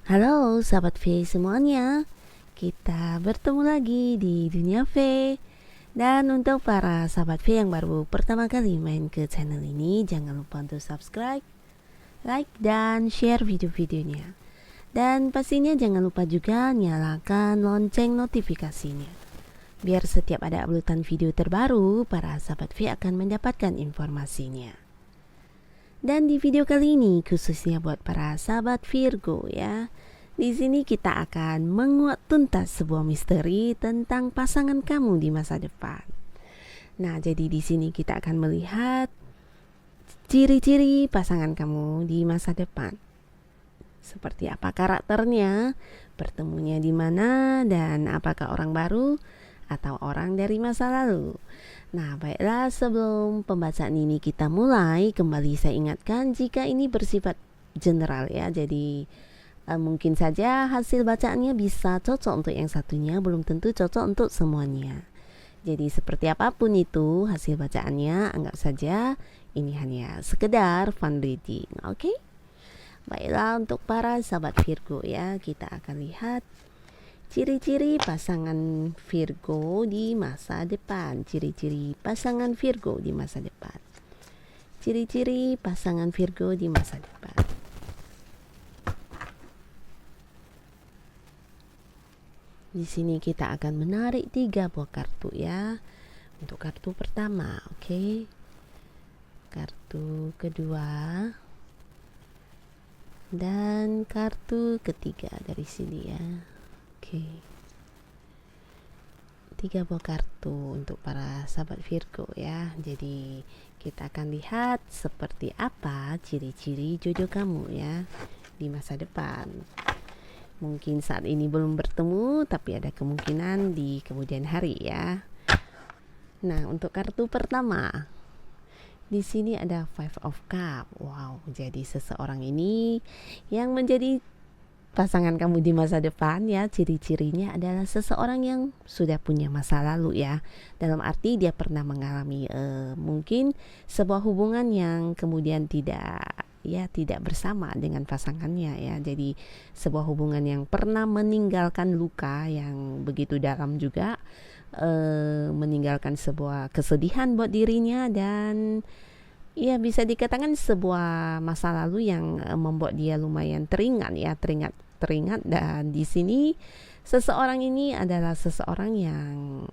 Halo sahabat V semuanya, kita bertemu lagi di Dunia V. Dan untuk para sahabat V yang baru pertama kali main ke channel ini, jangan lupa untuk subscribe, like, dan share video-videonya. Dan pastinya jangan lupa juga nyalakan lonceng notifikasinya, biar setiap ada uploadan video terbaru, para sahabat V akan mendapatkan informasinya. Dan di video kali ini khususnya buat para sahabat Virgo ya. Di sini kita akan menguak tuntas sebuah misteri tentang pasangan kamu di masa depan. Nah, jadi di sini kita akan melihat ciri-ciri pasangan kamu di masa depan. Seperti apa karakternya, bertemunya di mana, dan apakah orang baru atau orang dari masa lalu. Nah, baiklah, sebelum pembacaan ini kita mulai, kembali saya ingatkan jika ini bersifat general ya. Jadi mungkin saja hasil bacaannya bisa cocok untuk yang satunya, belum tentu cocok untuk semuanya. Jadi seperti apapun itu hasil bacaannya, anggap saja ini hanya sekedar fun reading, oke? Baiklah, untuk para sahabat Virgo ya, kita akan lihat ciri-ciri pasangan Virgo di masa depan. Ciri-ciri pasangan Virgo di masa depan. Ciri-ciri pasangan Virgo di masa depan. Di sini kita akan menarik 3 buah kartu ya. Untuk kartu pertama, oke. Kartu kedua dan kartu ketiga dari sini ya. Oke. 3 buah kartu untuk para sahabat Virgo ya. Jadi kita akan lihat seperti apa ciri-ciri jodoh kamu ya di masa depan. Mungkin saat ini belum bertemu, tapi ada kemungkinan di kemudian hari ya. Nah, untuk kartu pertama, di sini ada Five of Cups. Wow, jadi seseorang ini yang menjadi pasangan kamu di masa depan ya, ciri-cirinya adalah seseorang yang sudah punya masa lalu ya. Dalam arti dia pernah mengalami mungkin sebuah hubungan yang kemudian tidak bersama dengan pasangannya ya. Jadi sebuah hubungan yang pernah meninggalkan luka yang begitu dalam juga, meninggalkan sebuah kesedihan buat dirinya, dan ya bisa dikatakan sebuah masa lalu yang membuat dia lumayan teringat. Dan di sini seseorang ini adalah seseorang yang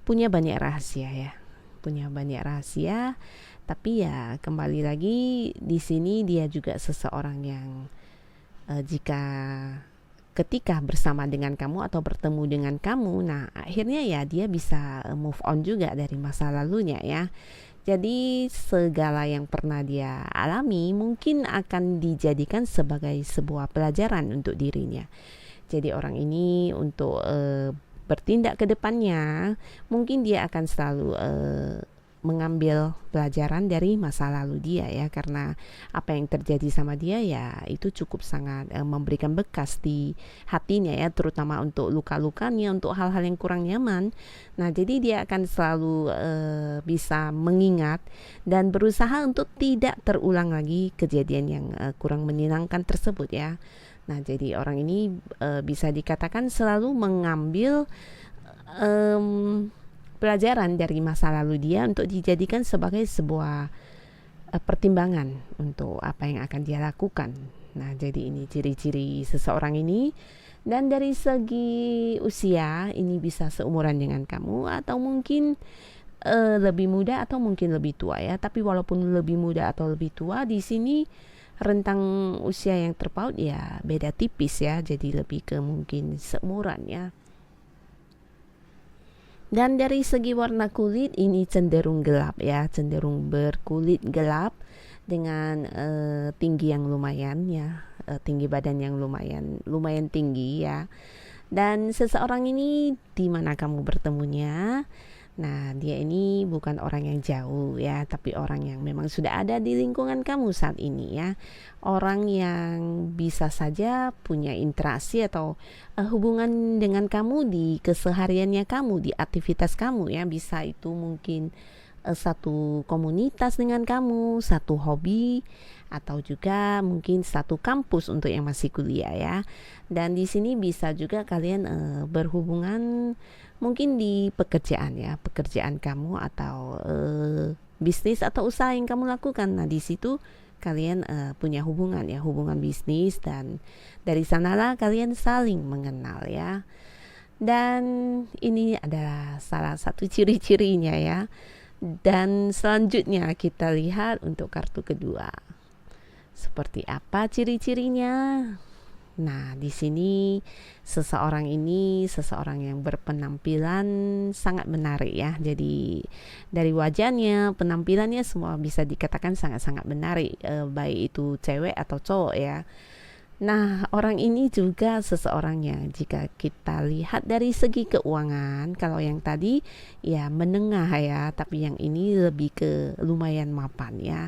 punya banyak rahasia. Tapi ya kembali lagi di sini dia juga seseorang yang ketika bersama dengan kamu atau bertemu dengan kamu, nah akhirnya ya dia bisa move on juga dari masa lalunya ya. Jadi segala yang pernah dia alami mungkin akan dijadikan sebagai sebuah pelajaran untuk dirinya. Jadi orang ini untuk bertindak ke depannya, mungkin dia akan selalu mengambil pelajaran dari masa lalu dia ya, karena apa yang terjadi sama dia ya itu cukup sangat memberikan bekas di hatinya ya, terutama untuk luka-lukanya, untuk hal-hal yang kurang nyaman. Nah, jadi dia akan selalu bisa mengingat dan berusaha untuk tidak terulang lagi kejadian yang kurang menyenangkan tersebut ya. Nah, jadi orang ini bisa dikatakan selalu mengambil pelajaran dari masa lalu dia untuk dijadikan sebagai sebuah pertimbangan untuk apa yang akan dia lakukan. Nah, jadi ini ciri-ciri seseorang ini. Dan dari segi usia, ini bisa seumuran dengan kamu atau mungkin lebih muda atau mungkin lebih tua ya. Tapi walaupun lebih muda atau lebih tua, di sini rentang usia yang terpaut ya beda tipis ya. Jadi lebih ke mungkin seumuran ya. Dan dari segi warna kulit ini cenderung gelap ya, cenderung berkulit gelap dengan tinggi yang lumayan ya, tinggi badan yang lumayan tinggi ya. Dan seseorang ini di mana kamu bertemunya? Nah, dia ini bukan orang yang jauh ya, tapi orang yang memang sudah ada di lingkungan kamu saat ini ya. Orang yang bisa saja punya interaksi atau hubungan dengan kamu di kesehariannya kamu, di aktivitas kamu ya. Bisa itu mungkin satu komunitas dengan kamu, satu hobi, atau juga mungkin satu kampus untuk yang masih kuliah ya. Dan di sini bisa juga kalian berhubungan mungkin di pekerjaan ya, pekerjaan kamu atau bisnis atau usaha yang kamu lakukan. Nah, di situ kalian punya hubungan ya, hubungan bisnis, dan dari sanalah kalian saling mengenal ya. Dan ini adalah salah satu ciri-cirinya ya. Dan selanjutnya kita lihat untuk kartu kedua. Seperti apa ciri-cirinya? Nah, di sini seseorang yang berpenampilan sangat menarik ya. Jadi dari wajahnya, penampilannya semua bisa dikatakan sangat-sangat menarik, baik itu cewek atau cowok ya. Nah, orang ini juga seseorang yang jika kita lihat dari segi keuangan, kalau yang tadi ya menengah ya, tapi yang ini lebih ke lumayan mapan ya.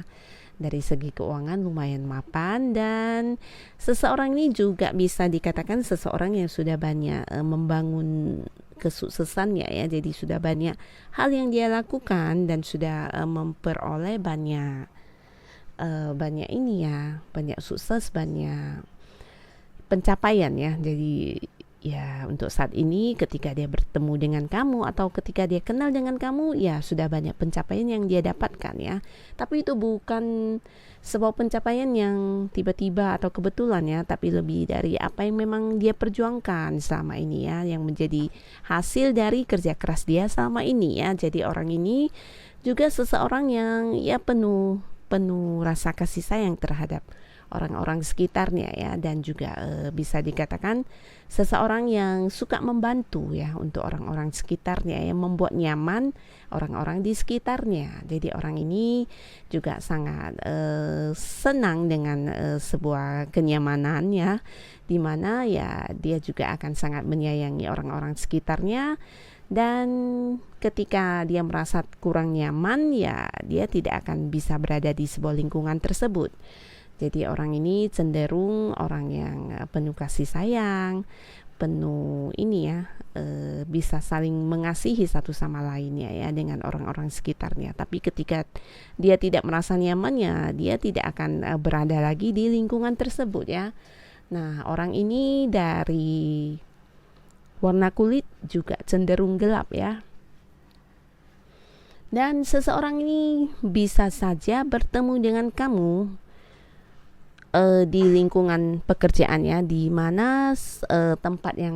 Dari segi keuangan lumayan mapan, dan seseorang ini juga bisa dikatakan seseorang yang sudah banyak membangun kesuksesannya ya. Jadi sudah banyak hal yang dia lakukan dan sudah memperoleh banyak ini ya, banyak sukses, banyak pencapaian ya. Jadi ya untuk saat ini ketika dia bertemu dengan kamu atau ketika dia kenal dengan kamu, ya sudah banyak pencapaian yang dia dapatkan ya. Tapi itu bukan sebuah pencapaian yang tiba-tiba atau kebetulan ya, tapi lebih dari apa yang memang dia perjuangkan selama ini ya, yang menjadi hasil dari kerja keras dia selama ini ya. Jadi orang ini juga seseorang yang ya penuh rasa kasih sayang terhadap orang-orang sekitarnya ya, dan juga bisa dikatakan seseorang yang suka membantu ya untuk orang-orang sekitarnya, yang membuat nyaman orang-orang di sekitarnya. Jadi orang ini juga sangat senang dengan sebuah kenyamanan ya, dimana ya dia juga akan sangat menyayangi orang-orang sekitarnya. Dan ketika dia merasa kurang nyaman ya, dia tidak akan bisa berada di sebuah lingkungan tersebut. Jadi orang ini cenderung orang yang penuh kasih sayang, penuh ini ya, bisa saling mengasihi satu sama lainnya ya dengan orang-orang sekitarnya. Tapi ketika dia tidak merasa nyaman ya, dia tidak akan berada lagi di lingkungan tersebut ya. Nah, orang ini dari warna kulit juga cenderung gelap ya. Dan seseorang ini bisa saja bertemu dengan kamu di lingkungan pekerjaan ya, di mana tempat yang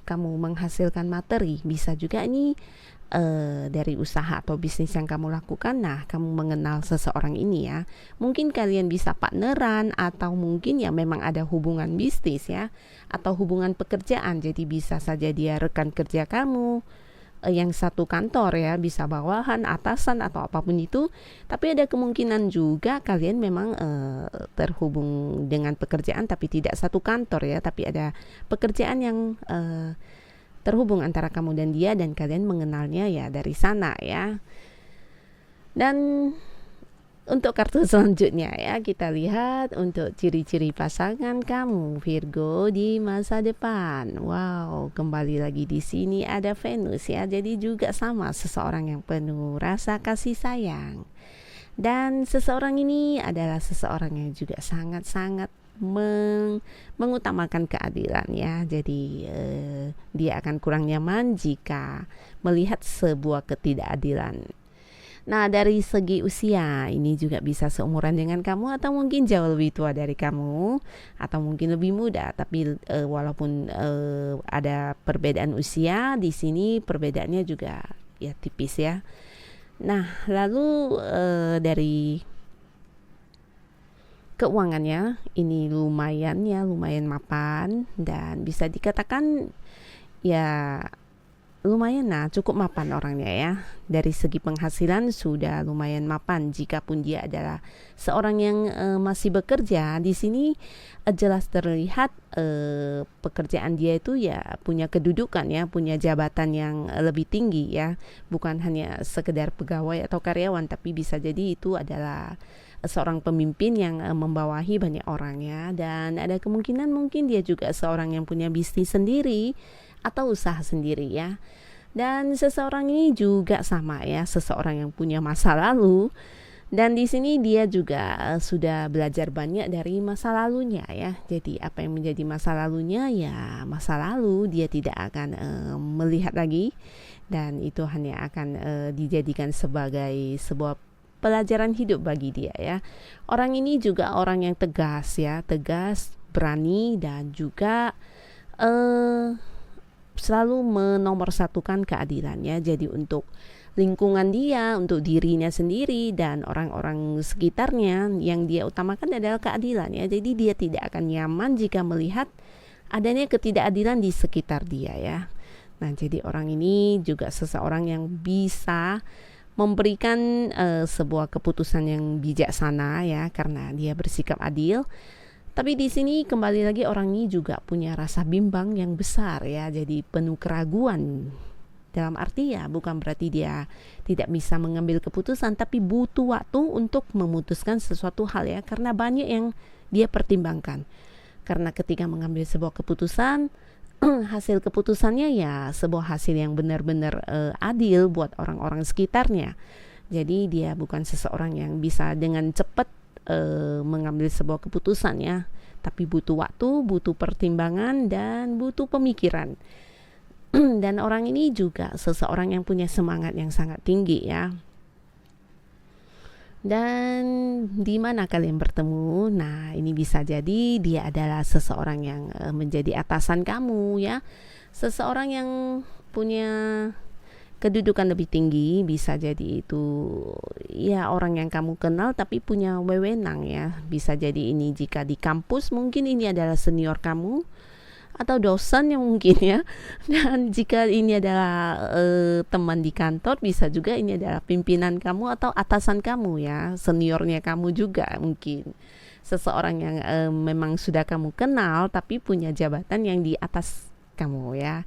kamu menghasilkan materi. Bisa juga ini dari usaha atau bisnis yang kamu lakukan. Nah, kamu mengenal seseorang ini ya. Mungkin kalian bisa partneran, atau mungkin ya memang ada hubungan bisnis ya, atau hubungan pekerjaan. Jadi bisa saja dia rekan kerja kamu, yang satu kantor ya, bisa bawahan, atasan, atau apapun itu. Tapi ada kemungkinan juga kalian memang terhubung dengan pekerjaan tapi tidak satu kantor ya, tapi ada pekerjaan yang terhubung antara kamu dan dia, dan kalian mengenalnya ya dari sana ya. Dan untuk kartu selanjutnya ya, kita lihat untuk ciri-ciri pasangan kamu Virgo di masa depan. Wow, kembali lagi di sini ada Venus ya. Jadi juga sama, seseorang yang penuh rasa kasih sayang. Dan seseorang ini adalah seseorang yang juga sangat-sangat mengutamakan keadilan ya. Jadi dia akan kurang nyaman jika melihat sebuah ketidakadilan. Nah, dari segi usia ini juga bisa seumuran dengan kamu, atau mungkin jauh lebih tua dari kamu, atau mungkin lebih muda. Tapi walaupun ada perbedaan usia, di sini perbedaannya juga ya tipis ya. Nah, lalu dari keuangannya ini lumayan mapan, dan bisa dikatakan ya lumayan cukup mapan orangnya ya. Dari segi penghasilan sudah lumayan mapan. Jikapun dia adalah seorang yang masih bekerja, di sini jelas terlihat pekerjaan dia itu ya punya kedudukan ya, punya jabatan yang lebih tinggi ya. Bukan hanya sekedar pegawai atau karyawan, tapi bisa jadi itu adalah seorang pemimpin yang membawahi banyak orang ya. Dan ada kemungkinan mungkin dia juga seorang yang punya bisnis sendiri atau usaha sendiri ya. Dan seseorang ini juga sama ya, seseorang yang punya masa lalu. Dan di sini dia juga sudah belajar banyak dari masa lalunya ya. Jadi apa yang menjadi masa lalunya ya masa lalu, dia tidak akan melihat lagi, dan itu hanya akan dijadikan sebagai sebuah pelajaran hidup bagi dia ya. Orang ini juga orang yang tegas ya, tegas, berani, dan juga selalu menomorsatukan keadilannya. Jadi untuk lingkungan dia, untuk dirinya sendiri dan orang-orang sekitarnya, yang dia utamakan adalah keadilan ya. Jadi dia tidak akan nyaman jika melihat adanya ketidakadilan di sekitar dia ya. Nah, jadi orang ini juga seseorang yang bisa memberikan sebuah keputusan yang bijaksana ya, karena dia bersikap adil. Tapi di sini kembali lagi orang ini juga punya rasa bimbang yang besar ya. Jadi penuh keraguan. Dalam arti ya bukan berarti dia tidak bisa mengambil keputusan, tapi butuh waktu untuk memutuskan sesuatu hal ya, karena banyak yang dia pertimbangkan. Karena ketika mengambil sebuah keputusan, hasil keputusannya ya sebuah hasil yang benar-benar adil buat orang-orang sekitarnya. Jadi dia bukan seseorang yang bisa dengan cepat mengambil sebuah keputusan ya, tapi butuh waktu, butuh pertimbangan, dan butuh pemikiran. Dan orang ini juga seseorang yang punya semangat yang sangat tinggi ya. Dan di mana kalian bertemu? Nah, ini bisa jadi dia adalah seseorang yang menjadi atasan kamu ya. Seseorang yang punya kedudukan lebih tinggi, bisa jadi itu ya orang yang kamu kenal tapi punya wewenang ya. Bisa jadi ini jika di kampus mungkin ini adalah senior kamu, atau dosen yang mungkin ya. Dan jika ini adalah teman di kantor, bisa juga ini adalah pimpinan kamu atau atasan kamu ya, seniornya kamu juga mungkin. Seseorang yang memang sudah kamu kenal tapi punya jabatan yang di atas kamu ya.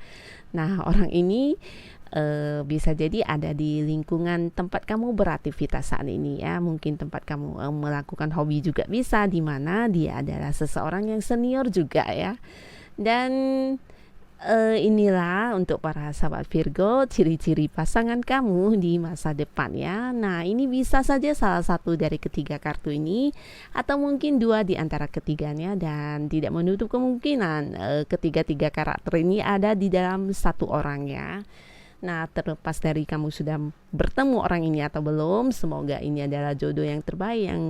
Nah, orang ini bisa jadi ada di lingkungan tempat kamu beraktivitas saat ini ya. Mungkin tempat kamu melakukan hobi juga bisa, di mana dia adalah seseorang yang senior juga ya. Dan inilah untuk para sahabat Virgo ciri-ciri pasangan kamu di masa depan ya. Nah, ini bisa saja salah satu dari ketiga kartu ini, atau mungkin dua di antara ketiganya, dan tidak menutup kemungkinan ketiga-tiga karakter ini ada di dalam satu orang ya. Nah, terlepas dari kamu sudah bertemu orang ini atau belum, semoga ini adalah jodoh yang terbaik yang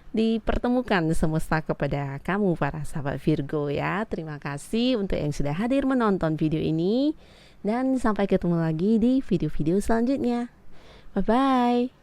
dipertemukan semesta kepada kamu para sahabat Virgo ya. Terima kasih untuk yang sudah hadir menonton video ini, dan sampai ketemu lagi di video-video selanjutnya. Bye bye.